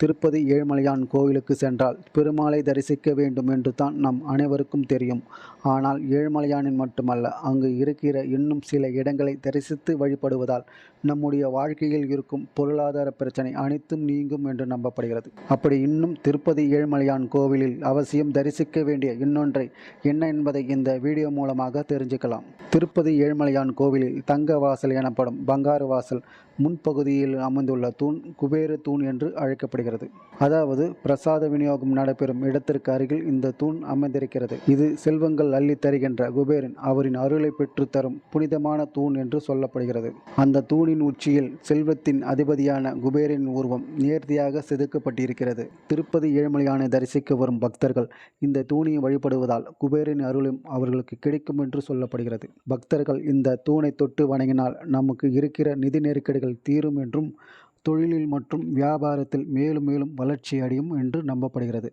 திருப்பதி ஏழுமலையான் கோவிலுக்கு சென்றால் பெருமாளை தரிசிக்க வேண்டும் என்று தான் நம் அனைவருக்கும் தெரியும். ஆனால் ஏழுமலையானின் மட்டுமல்ல, அங்கு இருக்கிற இன்னும் சில இடங்களை தரிசித்து வழிபடுவதால் நம்முடைய வாழ்க்கையில் இருக்கும் பொருளாதார பிரச்சனை அனைத்தும் நீங்கும் என்று நம்பப்படுகிறது. அப்படி இன்னும் திருப்பதி ஏழுமலையான் கோவிலில் அவசியம் தரிசிக்க வேண்டிய இன்னொன்றை என்ன என்பதை இந்த வீடியோ மூலமாக தெரிஞ்சுக்கலாம். திருப்பதி ஏழுமலையான் கோவிலில் தங்க வாசல் எனப்படும் பங்காரு வாசல் முன்பகுதியில் அமைந்துள்ள தூண் குபேர தூண் என்று அழைக்கப்படுகிறது. அதாவது பிரசாத விநியோகம் நடைபெறும் இடத்திற்கு அருகில் இந்த தூண் அமைந்திருக்கிறது. இது செல்வங்கள் அள்ளி தருகின்ற குபேரன் அவரின் அருளை பெற்று தரும் புனிதமான தூண் என்று சொல்லப்படுகிறது. அந்த தூணின் உச்சியில் செல்வத்தின் அதிபதியான குபேரின் உருவம் நேர்த்தியாக செதுக்கப்பட்டிருக்கிறது. திருப்பதி ஏழுமலையானை தரிசிக்க வரும் பக்தர்கள் இந்த தூணியை வழிபடுவதால் குபேரின் அருளும் அவர்களுக்கு கிடைக்கும் என்று சொல்லப்படுகிறது. பக்தர்கள் இந்த தூணை தொட்டு வணங்கினால் நமக்கு இருக்கிற நிதி நெருக்கடிகள் தீரும் என்றும் தொழிலில் மற்றும் வியாபாரத்தில் மேலும் மேலும் வளர்ச்சி அடையும் என்று நம்பப்படுகிறது.